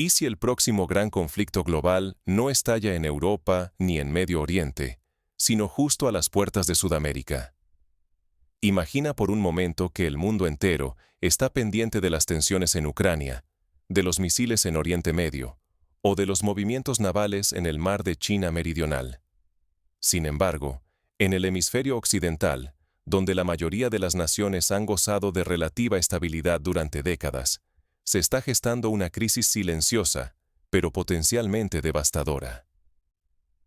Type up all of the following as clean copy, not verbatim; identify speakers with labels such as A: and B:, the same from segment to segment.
A: ¿Y si el próximo gran conflicto global no estalla en Europa ni en Medio Oriente, sino justo a las puertas de Sudamérica? Imagina por un momento que el mundo entero está pendiente de las tensiones en Ucrania, de los misiles en Oriente Medio, o de los movimientos navales en el mar de China Meridional. Sin embargo, en el hemisferio occidental, donde la mayoría de las naciones han gozado de relativa estabilidad durante décadas, se está gestando una crisis silenciosa, pero potencialmente devastadora.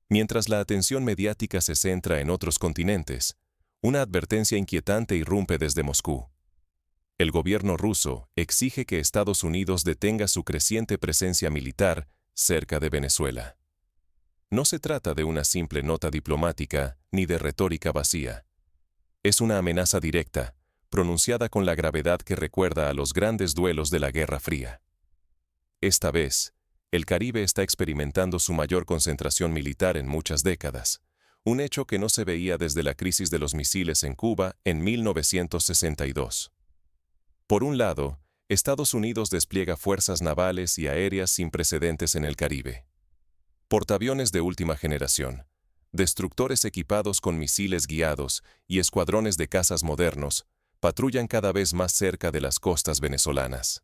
A: Mientras la atención mediática se centra en otros continentes, una advertencia inquietante irrumpe desde Moscú. El gobierno ruso exige que Estados Unidos detenga su creciente presencia militar cerca de Venezuela. No se trata de una simple nota diplomática ni de retórica vacía. Es una amenaza directa, pronunciada con la gravedad que recuerda a los grandes duelos de la Guerra Fría. Esta vez, el Caribe está experimentando su mayor concentración militar en muchas décadas, un hecho que no se veía desde la crisis de los misiles en Cuba en 1962. Por un lado, Estados Unidos despliega fuerzas navales y aéreas sin precedentes en el Caribe. Portaaviones de última generación, destructores equipados con misiles guiados y escuadrones de cazas modernos patrullan cada vez más cerca de las costas venezolanas.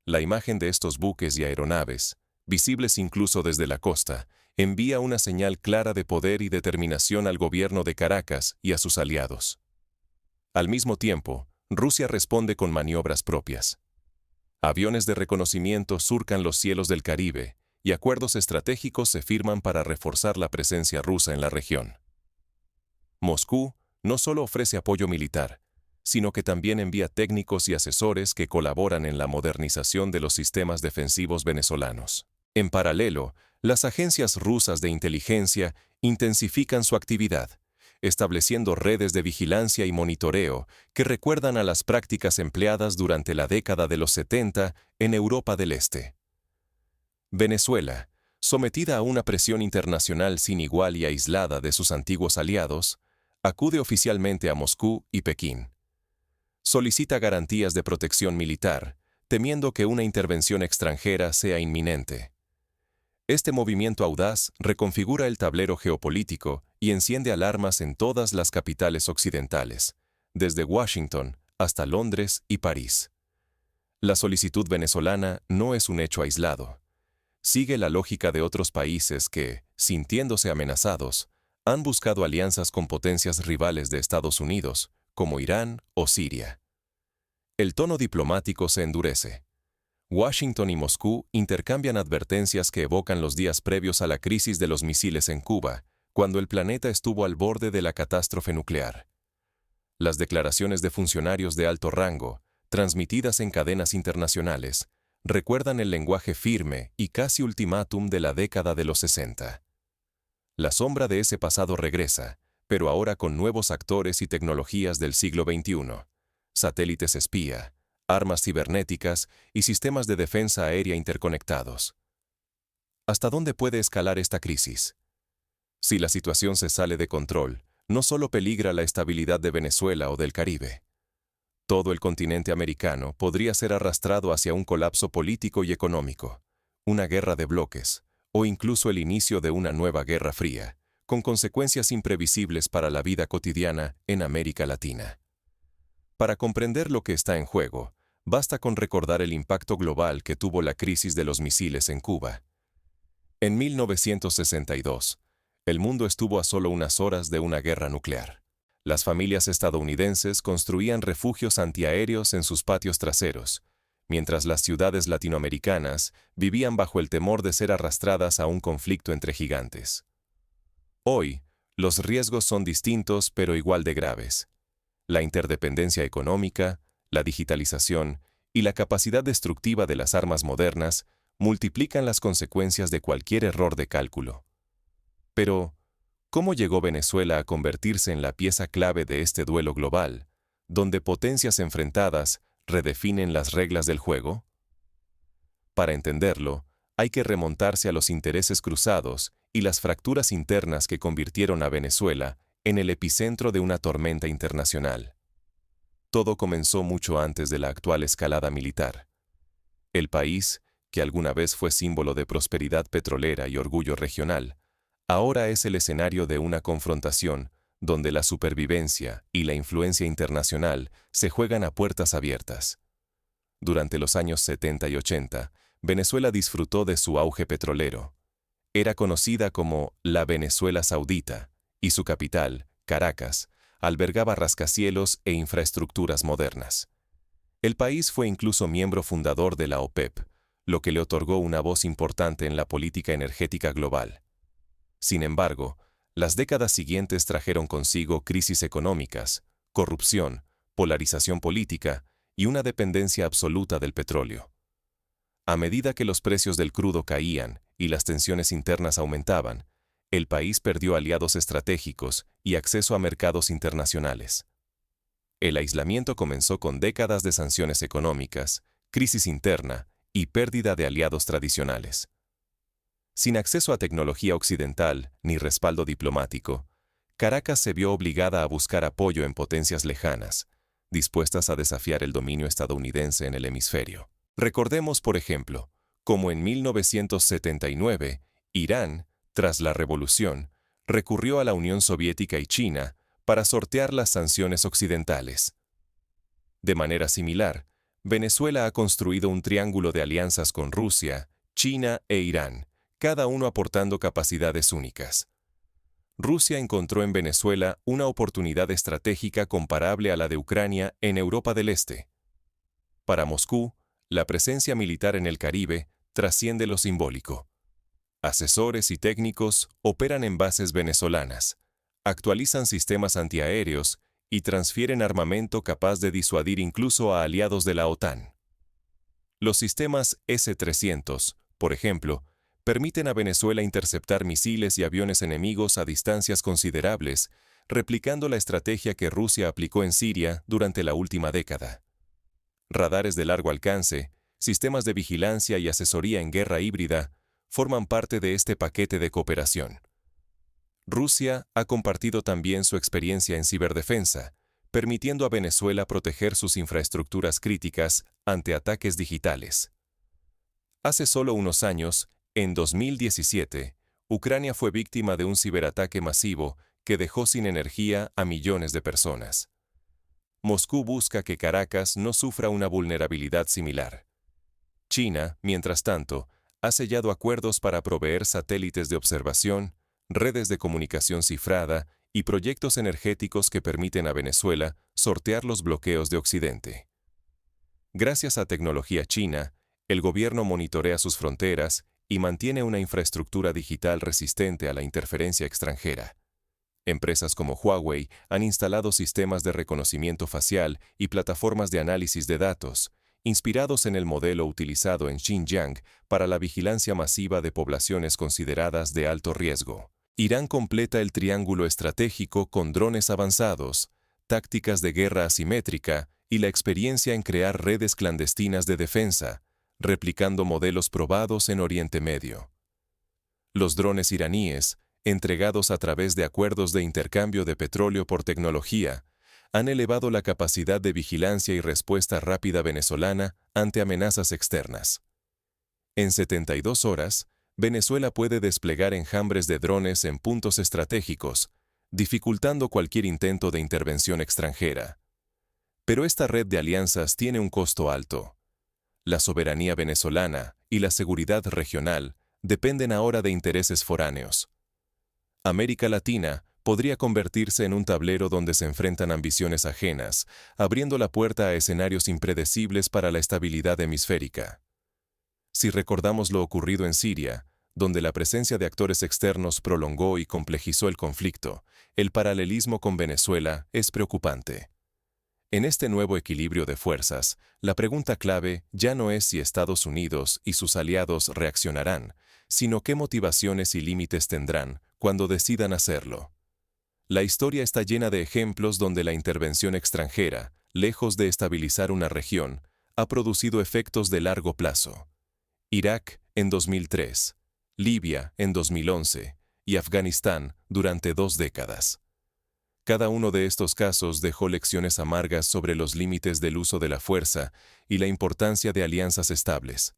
A: La imagen de estos buques y aeronaves, visibles incluso desde la costa, envía una señal clara de poder y determinación al gobierno de Caracas y a sus aliados. Al mismo tiempo, Rusia responde con maniobras propias. Aviones de reconocimiento surcan los cielos del Caribe y acuerdos estratégicos se firman para reforzar la presencia rusa en la región. Moscú no solo ofrece apoyo militar, sino que también envía técnicos y asesores que colaboran en la modernización de los sistemas defensivos venezolanos. En paralelo, las agencias rusas de inteligencia intensifican su actividad, estableciendo redes de vigilancia y monitoreo que recuerdan a las prácticas empleadas durante la década de los 70 en Europa del Este. Venezuela, sometida a una presión internacional sin igual y aislada de sus antiguos aliados, acude oficialmente a Moscú y Pekín. Solicita garantías de protección militar, temiendo que una intervención extranjera sea inminente. Este movimiento audaz reconfigura el tablero geopolítico y enciende alarmas en todas las capitales occidentales, desde Washington hasta Londres y París. La solicitud venezolana no es un hecho aislado. Sigue la lógica de otros países que, sintiéndose amenazados, han buscado alianzas con potencias rivales de Estados Unidos, como Irán o Siria. El tono diplomático se endurece. Washington y Moscú intercambian advertencias que evocan los días previos a la crisis de los misiles en Cuba, cuando el planeta estuvo al borde de la catástrofe nuclear. Las declaraciones de funcionarios de alto rango, transmitidas en cadenas internacionales, recuerdan el lenguaje firme y casi ultimátum de la década de los 60. La sombra de ese pasado regresa, pero ahora con nuevos actores y tecnologías del siglo XXI. Satélites espía, armas cibernéticas y sistemas de defensa aérea interconectados. ¿Hasta dónde puede escalar esta crisis? Si la situación se sale de control, no solo peligra la estabilidad de Venezuela o del Caribe. Todo el continente americano podría ser arrastrado hacia un colapso político y económico, una guerra de bloques, o incluso el inicio de una nueva guerra fría, con consecuencias imprevisibles para la vida cotidiana en América Latina. Para comprender lo que está en juego, basta con recordar el impacto global que tuvo la crisis de los misiles en Cuba. En 1962, el mundo estuvo a solo unas horas de una guerra nuclear. Las familias estadounidenses construían refugios antiaéreos en sus patios traseros, mientras las ciudades latinoamericanas vivían bajo el temor de ser arrastradas a un conflicto entre gigantes. Hoy, los riesgos son distintos pero igual de graves. La interdependencia económica, la digitalización y la capacidad destructiva de las armas modernas multiplican las consecuencias de cualquier error de cálculo. Pero, ¿cómo llegó Venezuela a convertirse en la pieza clave de este duelo global, donde potencias enfrentadas redefinen las reglas del juego? Para entenderlo, hay que remontarse a los intereses cruzados y las fracturas internas que convirtieron a Venezuela en el epicentro de una tormenta internacional. Todo comenzó mucho antes de la actual escalada militar. El país, que alguna vez fue símbolo de prosperidad petrolera y orgullo regional, ahora es el escenario de una confrontación donde la supervivencia y la influencia internacional se juegan a puertas abiertas. Durante los años 70 y 80, Venezuela disfrutó de su auge petrolero. Era conocida como la Venezuela Saudita, y su capital, Caracas, albergaba rascacielos e infraestructuras modernas. El país fue incluso miembro fundador de la OPEP, lo que le otorgó una voz importante en la política energética global. Sin embargo, las décadas siguientes trajeron consigo crisis económicas, corrupción, polarización política y una dependencia absoluta del petróleo. A medida que los precios del crudo caían y las tensiones internas aumentaban, el país perdió aliados estratégicos y acceso a mercados internacionales. El aislamiento comenzó con décadas de sanciones económicas, crisis interna y pérdida de aliados tradicionales. Sin acceso a tecnología occidental ni respaldo diplomático, Caracas se vio obligada a buscar apoyo en potencias lejanas, dispuestas a desafiar el dominio estadounidense en el hemisferio. Recordemos, por ejemplo, cómo en 1979, Irán, tras la revolución, recurrió a la Unión Soviética y China para sortear las sanciones occidentales. De manera similar, Venezuela ha construido un triángulo de alianzas con Rusia, China e Irán, cada uno aportando capacidades únicas. Rusia encontró en Venezuela una oportunidad estratégica comparable a la de Ucrania en Europa del Este. Para Moscú, la presencia militar en el Caribe trasciende lo simbólico. Asesores y técnicos operan en bases venezolanas, actualizan sistemas antiaéreos y transfieren armamento capaz de disuadir incluso a aliados de la OTAN. Los sistemas S-300, por ejemplo, permiten a Venezuela interceptar misiles y aviones enemigos a distancias considerables, replicando la estrategia que Rusia aplicó en Siria durante la última década. Radares de largo alcance, sistemas de vigilancia y asesoría en guerra híbrida forman parte de este paquete de cooperación. Rusia ha compartido también su experiencia en ciberdefensa, permitiendo a Venezuela proteger sus infraestructuras críticas ante ataques digitales. Hace solo unos años, en 2017, Ucrania fue víctima de un ciberataque masivo que dejó sin energía a millones de personas. Moscú busca que Caracas no sufra una vulnerabilidad similar. China, mientras tanto, ha sellado acuerdos para proveer satélites de observación, redes de comunicación cifrada y proyectos energéticos que permiten a Venezuela sortear los bloqueos de Occidente. Gracias a tecnología china, el gobierno monitorea sus fronteras y mantiene una infraestructura digital resistente a la interferencia extranjera. Empresas como Huawei han instalado sistemas de reconocimiento facial y plataformas de análisis de datos, inspirados en el modelo utilizado en Xinjiang para la vigilancia masiva de poblaciones consideradas de alto riesgo. Irán completa el triángulo estratégico con drones avanzados, tácticas de guerra asimétrica y la experiencia en crear redes clandestinas de defensa, replicando modelos probados en Oriente Medio. Los drones iraníes, entregados a través de acuerdos de intercambio de petróleo por tecnología, han elevado la capacidad de vigilancia y respuesta rápida venezolana ante amenazas externas. En 72 horas, Venezuela puede desplegar enjambres de drones en puntos estratégicos, dificultando cualquier intento de intervención extranjera. Pero esta red de alianzas tiene un costo alto. La soberanía venezolana y la seguridad regional dependen ahora de intereses foráneos. América Latina podría convertirse en un tablero donde se enfrentan ambiciones ajenas, abriendo la puerta a escenarios impredecibles para la estabilidad hemisférica. Si recordamos lo ocurrido en Siria, donde la presencia de actores externos prolongó y complejizó el conflicto, el paralelismo con Venezuela es preocupante. En este nuevo equilibrio de fuerzas, la pregunta clave ya no es si Estados Unidos y sus aliados reaccionarán, sino qué motivaciones y límites tendrán cuando decidan hacerlo. La historia está llena de ejemplos donde la intervención extranjera, lejos de estabilizar una región, ha producido efectos de largo plazo. Irak en 2003, Libia en 2011 y Afganistán durante 2 décadas. Cada uno de estos casos dejó lecciones amargas sobre los límites del uso de la fuerza y la importancia de alianzas estables.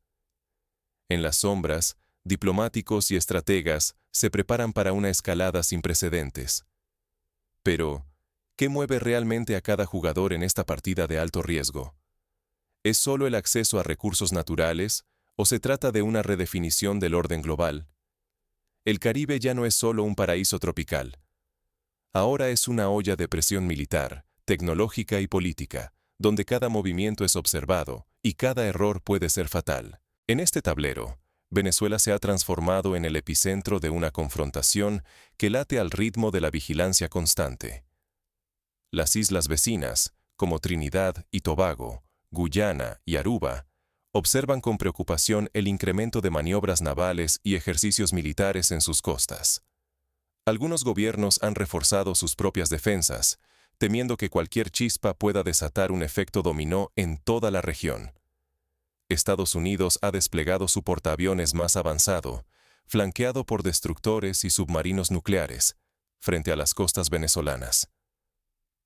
A: En las sombras, diplomáticos y estrategas se preparan para una escalada sin precedentes. Pero, ¿qué mueve realmente a cada jugador en esta partida de alto riesgo? ¿Es solo el acceso a recursos naturales o se trata de una redefinición del orden global? El Caribe ya no es solo un paraíso tropical. Ahora es una olla de presión militar, tecnológica y política, donde cada movimiento es observado y cada error puede ser fatal. En este tablero, Venezuela se ha transformado en el epicentro de una confrontación que late al ritmo de la vigilancia constante. Las islas vecinas, como Trinidad y Tobago, Guyana y Aruba, observan con preocupación el incremento de maniobras navales y ejercicios militares en sus costas. Algunos gobiernos han reforzado sus propias defensas, temiendo que cualquier chispa pueda desatar un efecto dominó en toda la región. Estados Unidos ha desplegado su portaaviones más avanzado, flanqueado por destructores y submarinos nucleares, frente a las costas venezolanas.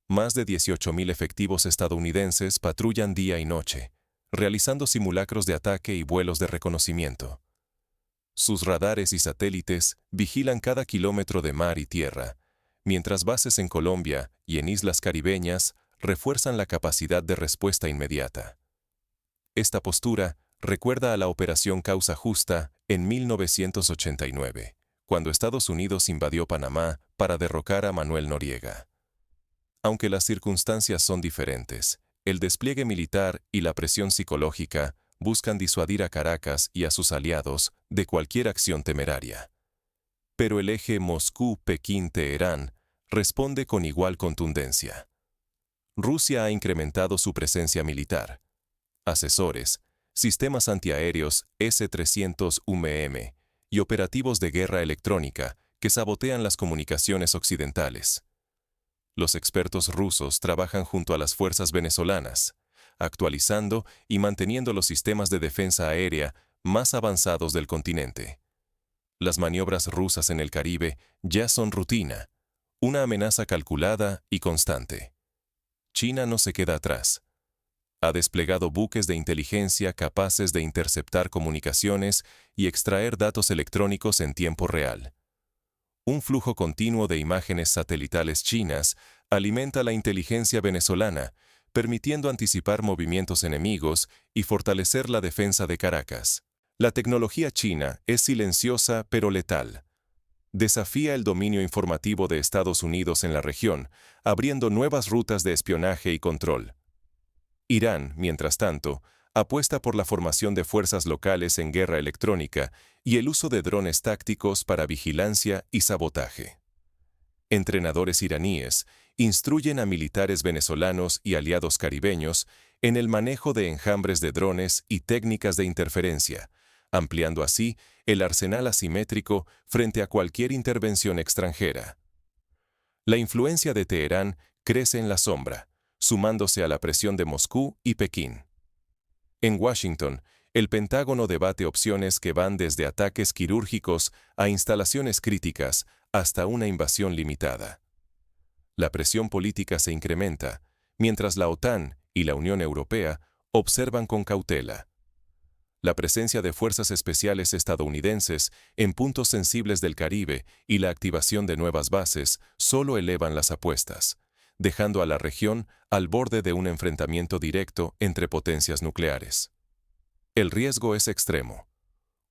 A: Más de 18.000 efectivos estadounidenses patrullan día y noche, realizando simulacros de ataque y vuelos de reconocimiento. Sus radares y satélites vigilan cada kilómetro de mar y tierra, mientras bases en Colombia y en islas caribeñas refuerzan la capacidad de respuesta inmediata. Esta postura recuerda a la Operación Causa Justa en 1989, cuando Estados Unidos invadió Panamá para derrocar a Manuel Noriega. Aunque las circunstancias son diferentes, el despliegue militar y la presión psicológica buscan disuadir a Caracas y a sus aliados de cualquier acción temeraria. Pero el eje Moscú-Pekín-Teherán responde con igual contundencia. Rusia ha incrementado su presencia militar. Asesores, sistemas antiaéreos S-300 y operativos de guerra electrónica que sabotean las comunicaciones occidentales. Los expertos rusos trabajan junto a las fuerzas venezolanas, actualizando y manteniendo los sistemas de defensa aérea más avanzados del continente. Las maniobras rusas en el Caribe ya son rutina, una amenaza calculada y constante. China no se queda atrás. Ha desplegado buques de inteligencia capaces de interceptar comunicaciones y extraer datos electrónicos en tiempo real. Un flujo continuo de imágenes satelitales chinas alimenta la inteligencia venezolana, permitiendo anticipar movimientos enemigos y fortalecer la defensa de Caracas. La tecnología china es silenciosa pero letal. Desafía el dominio informativo de Estados Unidos en la región, abriendo nuevas rutas de espionaje y control. Irán, mientras tanto, apuesta por la formación de fuerzas locales en guerra electrónica y el uso de drones tácticos para vigilancia y sabotaje. Entrenadores iraníes instruyen a militares venezolanos y aliados caribeños en el manejo de enjambres de drones y técnicas de interferencia, ampliando así el arsenal asimétrico frente a cualquier intervención extranjera. La influencia de Teherán crece en la sombra, sumándose a la presión de Moscú y Pekín. En Washington, el Pentágono debate opciones que van desde ataques quirúrgicos a instalaciones críticas hasta una invasión limitada. La presión política se incrementa, mientras la OTAN y la Unión Europea observan con cautela. La presencia de fuerzas especiales estadounidenses en puntos sensibles del Caribe y la activación de nuevas bases solo elevan las apuestas, dejando a la región al borde de un enfrentamiento directo entre potencias nucleares. El riesgo es extremo.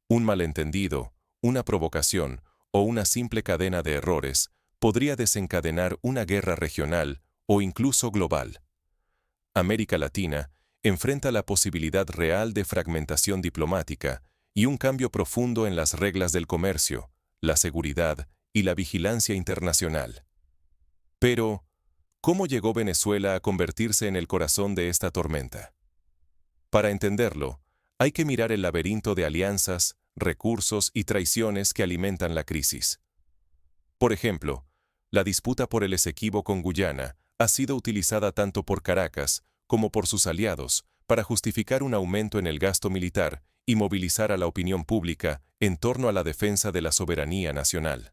A: Un malentendido, una provocación o una simple cadena de errores podría desencadenar una guerra regional o incluso global. América Latina enfrenta la posibilidad real de fragmentación diplomática y un cambio profundo en las reglas del comercio, la seguridad y la vigilancia internacional. Pero, ¿cómo llegó Venezuela a convertirse en el corazón de esta tormenta? Para entenderlo, hay que mirar el laberinto de alianzas, recursos y traiciones que alimentan la crisis. Por ejemplo, la disputa por el Esequibo con Guyana ha sido utilizada tanto por Caracas como por sus aliados para justificar un aumento en el gasto militar y movilizar a la opinión pública en torno a la defensa de la soberanía nacional.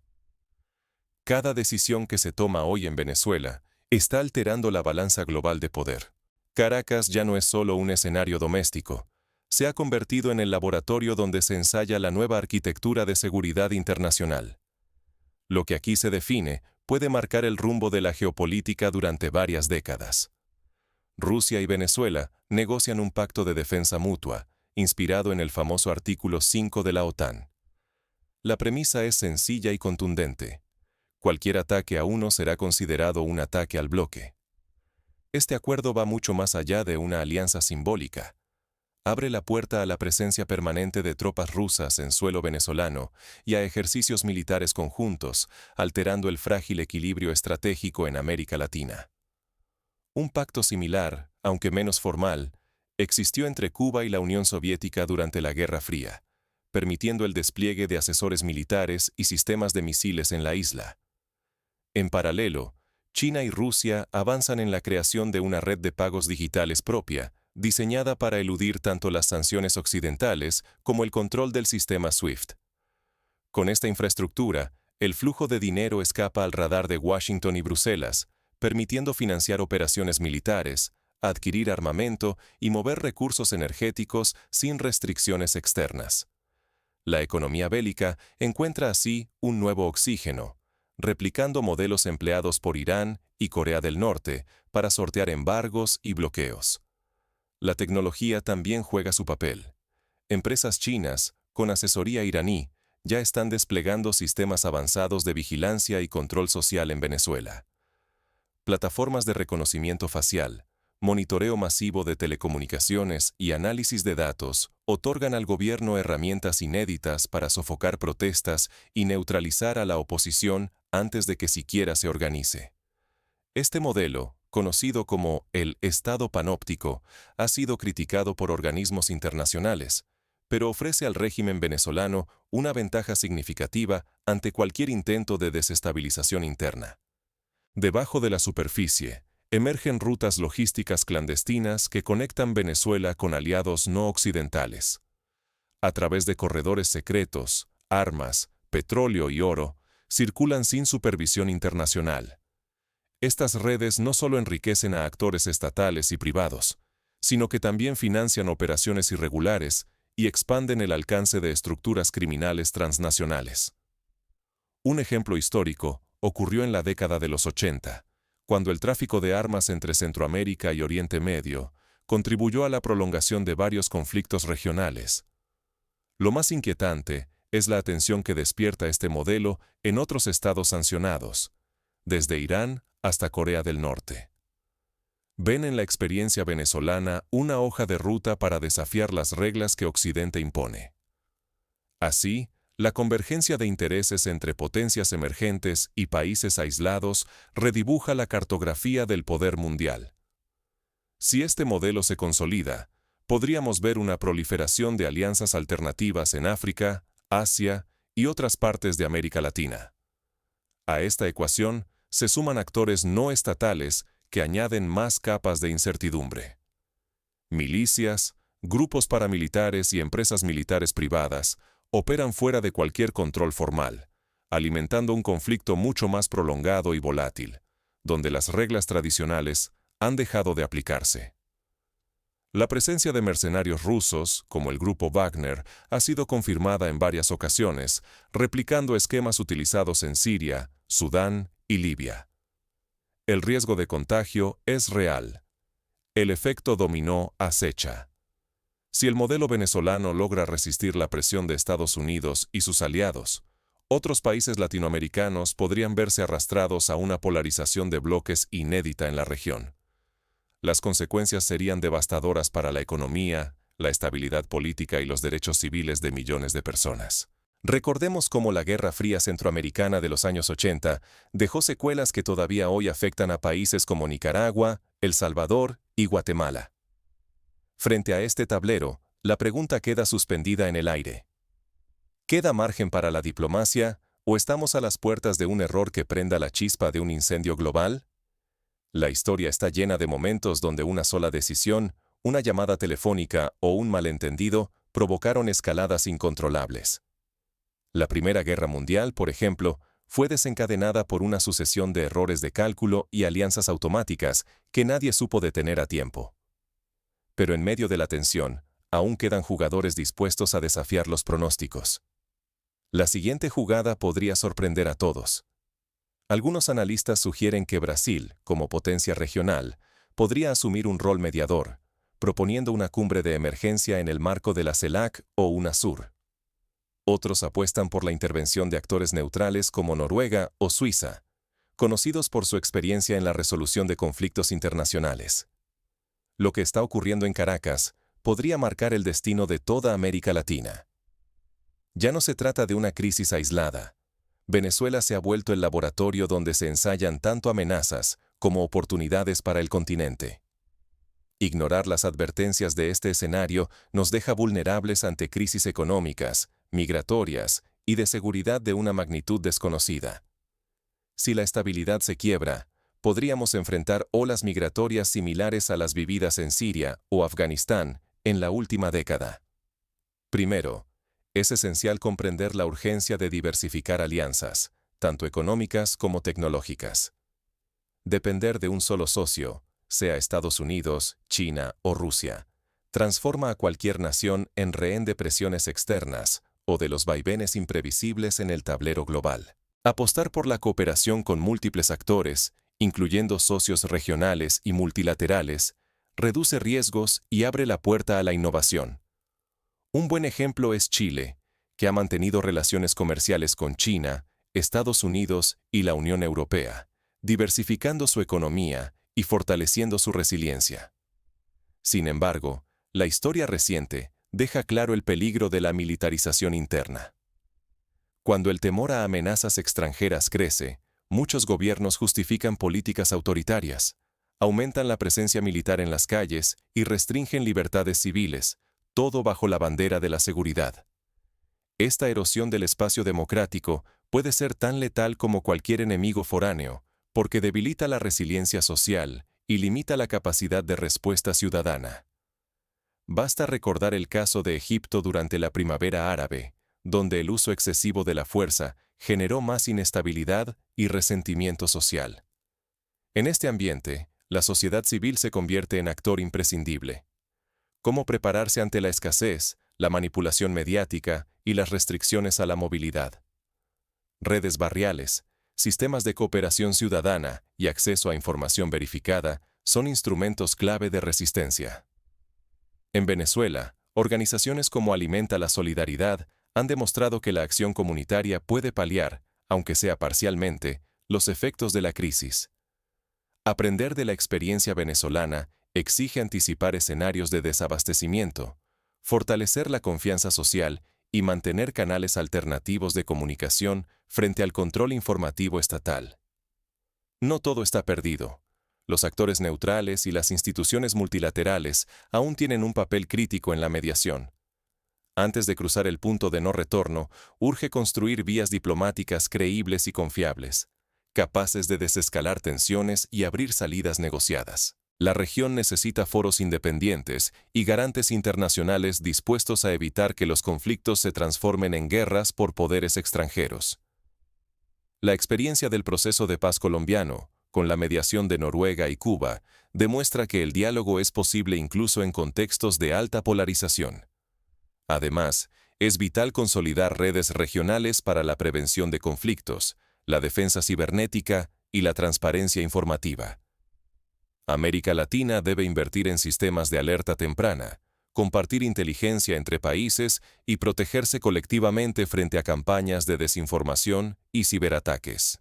A: Cada decisión que se toma hoy en Venezuela está alterando la balanza global de poder. Caracas ya no es solo un escenario doméstico. se ha convertido en el laboratorio donde se ensaya la nueva arquitectura de seguridad internacional. Lo que aquí se define puede marcar el rumbo de la geopolítica durante varias décadas. Rusia y Venezuela negocian un pacto de defensa mutua, inspirado en el famoso artículo 5 de la OTAN. La premisa es sencilla y contundente. Cualquier ataque a uno será considerado un ataque al bloque. Este acuerdo va mucho más allá de una alianza simbólica. Abre la puerta a la presencia permanente de tropas rusas en suelo venezolano y a ejercicios militares conjuntos, alterando el frágil equilibrio estratégico en América Latina. Un pacto similar, aunque menos formal, existió entre Cuba y la Unión Soviética durante la Guerra Fría, permitiendo el despliegue de asesores militares y sistemas de misiles en la isla. En paralelo, China y Rusia avanzan en la creación de una red de pagos digitales propia, diseñada para eludir tanto las sanciones occidentales como el control del sistema SWIFT. Con esta infraestructura, el flujo de dinero escapa al radar de Washington y Bruselas, permitiendo financiar operaciones militares, adquirir armamento y mover recursos energéticos sin restricciones externas. La economía bélica encuentra así un nuevo oxígeno, replicando modelos empleados por Irán y Corea del Norte para sortear embargos y bloqueos. La tecnología también juega su papel. Empresas chinas, con asesoría iraní, ya están desplegando sistemas avanzados de vigilancia y control social en Venezuela. Plataformas de reconocimiento facial, monitoreo masivo de telecomunicaciones y análisis de datos otorgan al gobierno herramientas inéditas para sofocar protestas y neutralizar a la oposición antes de que siquiera se organice. Este modelo, conocido como el Estado panóptico, ha sido criticado por organismos internacionales, pero ofrece al régimen venezolano una ventaja significativa ante cualquier intento de desestabilización interna. Debajo de la superficie, emergen rutas logísticas clandestinas que conectan Venezuela con aliados no occidentales. A través de corredores secretos, armas, petróleo y oro, circulan sin supervisión internacional. Estas redes no solo enriquecen a actores estatales y privados, sino que también financian operaciones irregulares y expanden el alcance de estructuras criminales transnacionales. Un ejemplo histórico ocurrió en la década de los 80, cuando el tráfico de armas entre Centroamérica y Oriente Medio contribuyó a la prolongación de varios conflictos regionales. Lo más inquietante es la atención que despierta este modelo en otros estados sancionados, desde Irán hasta Corea del Norte. Ven en la experiencia venezolana una hoja de ruta para desafiar las reglas que Occidente impone. Así, la convergencia de intereses entre potencias emergentes y países aislados redibuja la cartografía del poder mundial. Si este modelo se consolida, podríamos ver una proliferación de alianzas alternativas en África, Asia y otras partes de América Latina. A esta ecuación se suman actores no estatales que añaden más capas de incertidumbre. Milicias, grupos paramilitares y empresas militares privadas operan fuera de cualquier control formal, alimentando un conflicto mucho más prolongado y volátil, donde las reglas tradicionales han dejado de aplicarse. La presencia de mercenarios rusos, como el grupo Wagner, ha sido confirmada en varias ocasiones, replicando esquemas utilizados en Siria, Sudán y Libia. El riesgo de contagio es real. El efecto dominó acecha. Si el modelo venezolano logra resistir la presión de Estados Unidos y sus aliados, otros países latinoamericanos podrían verse arrastrados a una polarización de bloques inédita en la región. Las consecuencias serían devastadoras para la economía, la estabilidad política y los derechos civiles de millones de personas. Recordemos cómo la Guerra Fría centroamericana de los años 80 dejó secuelas que todavía hoy afectan a países como Nicaragua, El Salvador y Guatemala. Frente a este tablero, la pregunta queda suspendida en el aire. ¿Queda margen para la diplomacia o estamos a las puertas de un error que prenda la chispa de un incendio global? La historia está llena de momentos donde una sola decisión, una llamada telefónica o un malentendido provocaron escaladas incontrolables. La Primera Guerra Mundial, por ejemplo, fue desencadenada por una sucesión de errores de cálculo y alianzas automáticas que nadie supo detener a tiempo. Pero en medio de la tensión, aún quedan jugadores dispuestos a desafiar los pronósticos. La siguiente jugada podría sorprender a todos. Algunos analistas sugieren que Brasil, como potencia regional, podría asumir un rol mediador, proponiendo una cumbre de emergencia en el marco de la CELAC o UNASUR. Otros apuestan por la intervención de actores neutrales como Noruega o Suiza, conocidos por su experiencia en la resolución de conflictos internacionales. Lo que está ocurriendo en Caracas podría marcar el destino de toda América Latina. Ya no se trata de una crisis aislada. Venezuela se ha vuelto el laboratorio donde se ensayan tanto amenazas como oportunidades para el continente. Ignorar las advertencias de este escenario nos deja vulnerables ante crisis económicas, migratorias y de seguridad de una magnitud desconocida. Si la estabilidad se quiebra, podríamos enfrentar olas migratorias similares a las vividas en Siria o Afganistán en la última década. Primero, es esencial comprender la urgencia de diversificar alianzas, tanto económicas como tecnológicas. Depender de un solo socio, sea Estados Unidos, China o Rusia, transforma a cualquier nación en rehén de presiones externas o de los vaivenes imprevisibles en el tablero global. Apostar por la cooperación con múltiples actores, incluyendo socios regionales y multilaterales, reduce riesgos y abre la puerta a la innovación. Un buen ejemplo es Chile, que ha mantenido relaciones comerciales con China, Estados Unidos y la Unión Europea, diversificando su economía y fortaleciendo su resiliencia. Sin embargo, la historia reciente deja claro el peligro de la militarización interna. Cuando el temor a amenazas extranjeras crece, muchos gobiernos justifican políticas autoritarias, aumentan la presencia militar en las calles y restringen libertades civiles, todo bajo la bandera de la seguridad. Esta erosión del espacio democrático puede ser tan letal como cualquier enemigo foráneo, porque debilita la resiliencia social y limita la capacidad de respuesta ciudadana. Basta recordar el caso de Egipto durante la Primavera Árabe, donde el uso excesivo de la fuerza generó más inestabilidad y resentimiento social. En este ambiente, la sociedad civil se convierte en actor imprescindible. ¿Cómo prepararse ante la escasez, la manipulación mediática y las restricciones a la movilidad? Redes barriales, sistemas de cooperación ciudadana y acceso a información verificada son instrumentos clave de resistencia. En Venezuela, organizaciones como Alimenta la Solidaridad han demostrado que la acción comunitaria puede paliar, aunque sea parcialmente, los efectos de la crisis. Aprender de la experiencia venezolana exige anticipar escenarios de desabastecimiento, fortalecer la confianza social y mantener canales alternativos de comunicación frente al control informativo estatal. No todo está perdido. Los actores neutrales y las instituciones multilaterales aún tienen un papel crítico en la mediación. Antes de cruzar el punto de no retorno, urge construir vías diplomáticas creíbles y confiables, capaces de desescalar tensiones y abrir salidas negociadas. La región necesita foros independientes y garantes internacionales dispuestos a evitar que los conflictos se transformen en guerras por poderes extranjeros. La experiencia del proceso de paz colombiano, con la mediación de Noruega y Cuba, demuestra que el diálogo es posible incluso en contextos de alta polarización. Además, es vital consolidar redes regionales para la prevención de conflictos, la defensa cibernética y la transparencia informativa. América Latina debe invertir en sistemas de alerta temprana, compartir inteligencia entre países y protegerse colectivamente frente a campañas de desinformación y ciberataques.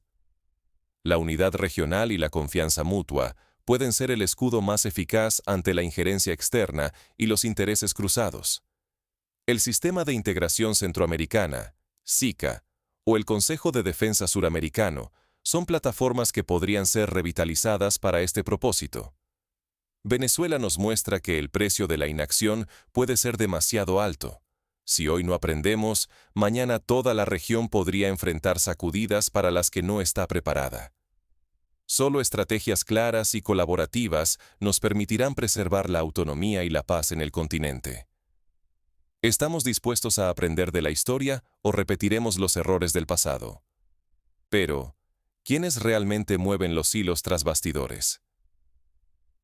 A: La unidad regional y la confianza mutua pueden ser el escudo más eficaz ante la injerencia externa y los intereses cruzados. El Sistema de Integración Centroamericana, SICA, o el Consejo de Defensa Suramericano son plataformas que podrían ser revitalizadas para este propósito. Venezuela nos muestra que el precio de la inacción puede ser demasiado alto. Si hoy no aprendemos, mañana toda la región podría enfrentar sacudidas para las que no está preparada. Solo estrategias claras y colaborativas nos permitirán preservar la autonomía y la paz en el continente. ¿Estamos dispuestos a aprender de la historia o repetiremos los errores del pasado? Pero, ¿quiénes realmente mueven los hilos tras bastidores?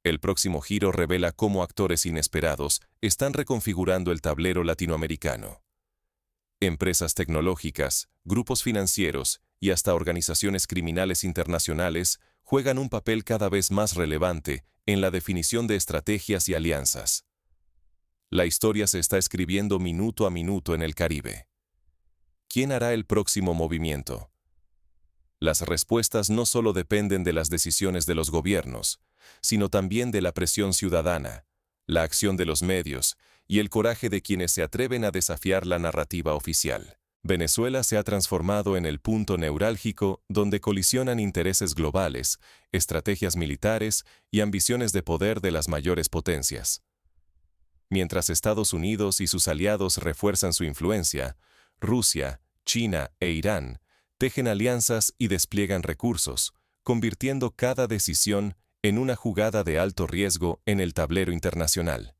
A: El próximo giro revela cómo actores inesperados están reconfigurando el tablero latinoamericano. Empresas tecnológicas, grupos financieros y hasta organizaciones criminales internacionales juegan un papel cada vez más relevante en la definición de estrategias y alianzas. La historia se está escribiendo minuto a minuto en el Caribe. ¿Quién hará el próximo movimiento? Las respuestas no solo dependen de las decisiones de los gobiernos, sino también de la presión ciudadana, la acción de los medios y el coraje de quienes se atreven a desafiar la narrativa oficial. Venezuela se ha transformado en el punto neurálgico donde colisionan intereses globales, estrategias militares y ambiciones de poder de las mayores potencias. Mientras Estados Unidos y sus aliados refuerzan su influencia, Rusia, China e Irán tejen alianzas y despliegan recursos, convirtiendo cada decisión en una jugada de alto riesgo en el tablero internacional.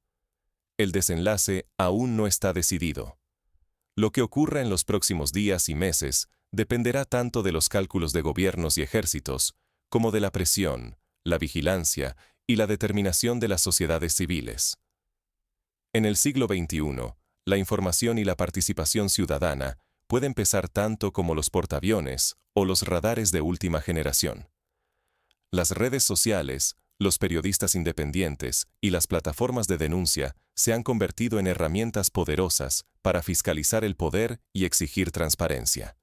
A: El desenlace aún no está decidido. Lo que ocurra en los próximos días y meses dependerá tanto de los cálculos de gobiernos y ejércitos, como de la presión, la vigilancia y la determinación de las sociedades civiles. En el siglo XXI, la información y la participación ciudadana pueden pesar tanto como los portaaviones o los radares de última generación. Las redes sociales, los periodistas independientes y las plataformas de denuncia se han convertido en herramientas poderosas para fiscalizar el poder y exigir transparencia.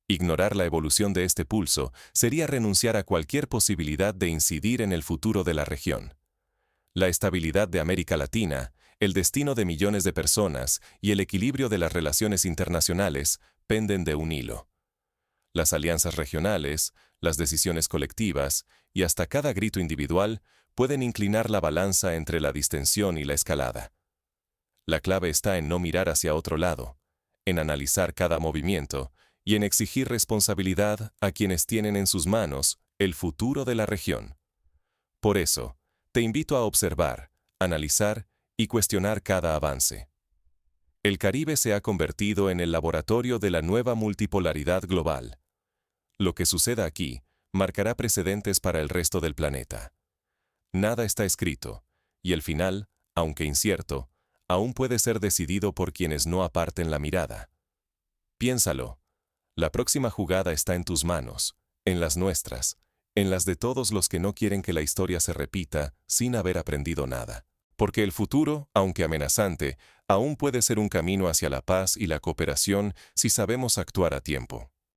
A: Ignorar la evolución de este pulso sería renunciar a cualquier posibilidad de incidir en el futuro de la región. La estabilidad de América Latina, el destino de millones de personas y el equilibrio de las relaciones internacionales penden de un hilo. Las alianzas regionales, las decisiones colectivas y hasta cada grito individual pueden inclinar la balanza entre la distensión y la escalada. La clave está en no mirar hacia otro lado, en analizar cada movimiento y en exigir responsabilidad a quienes tienen en sus manos el futuro de la región. Por eso, te invito a observar, analizar y cuestionar cada avance. El Caribe se ha convertido en el laboratorio de la nueva multipolaridad global. Lo que suceda aquí marcará precedentes para el resto del planeta. Nada está escrito, y el final, aunque incierto, aún puede ser decidido por quienes no aparten la mirada. Piénsalo. La próxima jugada está en tus manos, en las nuestras, en las de todos los que no quieren que la historia se repita sin haber aprendido nada. Porque el futuro, aunque amenazante, aún puede ser un camino hacia la paz y la cooperación si sabemos actuar a tiempo.